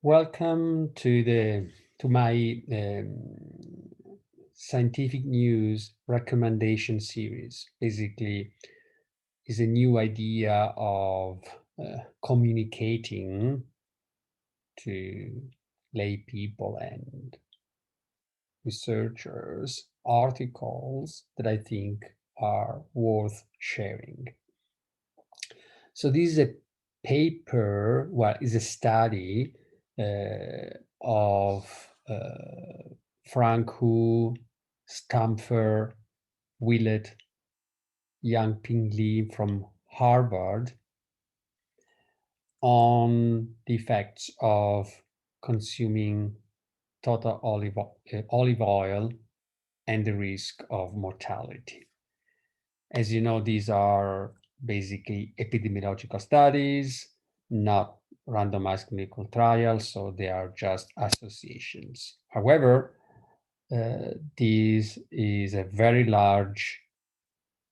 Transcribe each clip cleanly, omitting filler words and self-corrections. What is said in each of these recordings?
Welcome to my scientific news recommendation series. Basically, is a new idea of communicating to lay people and researchers articles that I think are worth sharing. So this is a paper, well, is a study of Frank Hu, Stamfer, Willett, Yang Ping Li from Harvard on the effects of consuming total olive oil and the risk of mortality. As you know, these are basically epidemiological studies, not randomized clinical trials, so they are just associations. However, this is a very large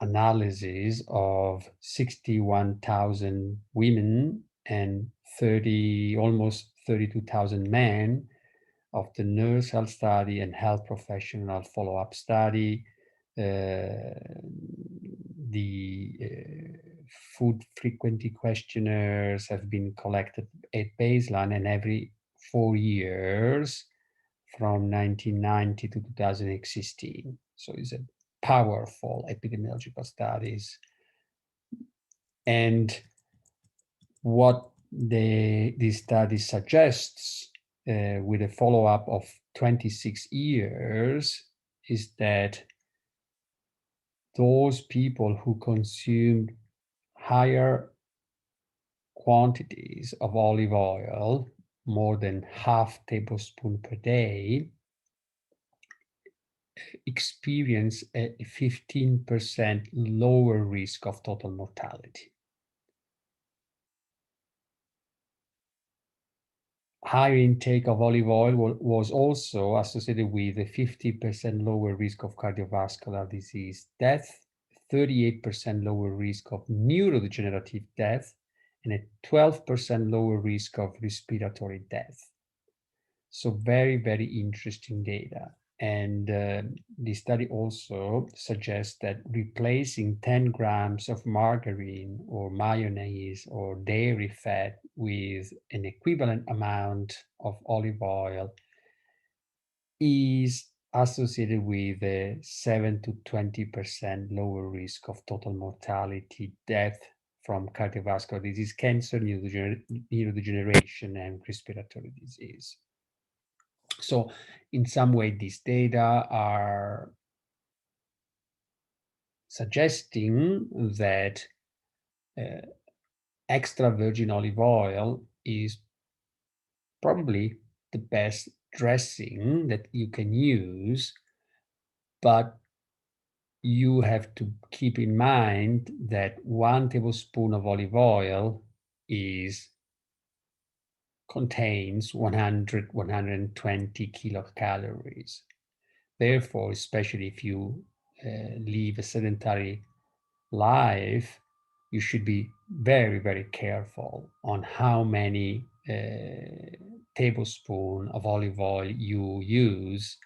analysis of 61,000 women and almost 32,000 men of the nurse health study and health professional follow-up study. The food frequency questionnaires have been collected at baseline and every 4 years from 1990 to 2016. So it's a powerful epidemiological studies. And what this study suggests with a follow-up of 26 years is that those people who consumed higher quantities of olive oil, more than half tablespoon per day, experience a 15% lower risk of total mortality. Higher intake of olive oil was also associated with a 50% lower risk of cardiovascular disease death, 38% lower risk of neurodegenerative death, and a 12% lower risk of respiratory death. So very, very interesting data. And the study also suggests that replacing 10 grams of margarine or mayonnaise or dairy fat with an equivalent amount of olive oil is associated with a 7 to 20% lower risk of total mortality, death from cardiovascular disease, cancer, neurodegeneration, and respiratory disease. So in some way, these data are suggesting that extra virgin olive oil is probably the best dressing that you can use, but you have to keep in mind that 1 tablespoon of olive oil contains 100, 120 kilocalories. Therefore, especially if you live a sedentary life, you should be very, very careful on how many tablespoons of olive oil you use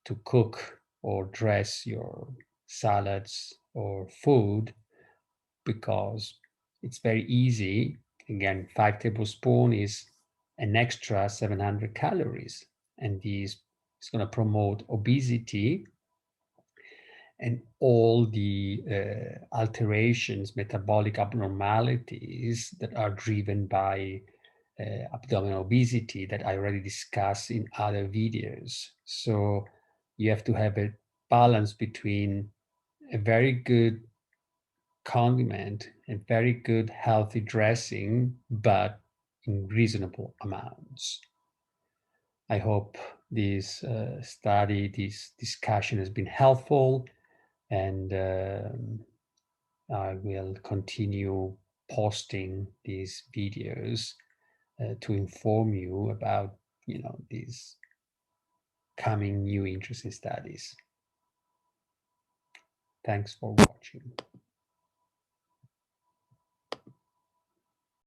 to cook or dress your salads or food, because it's very easy. Again, 5 tablespoons is an extra 700 calories, and this is going to promote obesity and all the alterations, metabolic abnormalities that are driven by abdominal obesity that I already discussed in other videos. So you have to have a balance between a very good condiment and very good healthy dressing, but in reasonable amounts. I hope this study, this discussion has been helpful, and I will continue posting these videos to inform you about, these coming new interesting studies. Thanks for watching.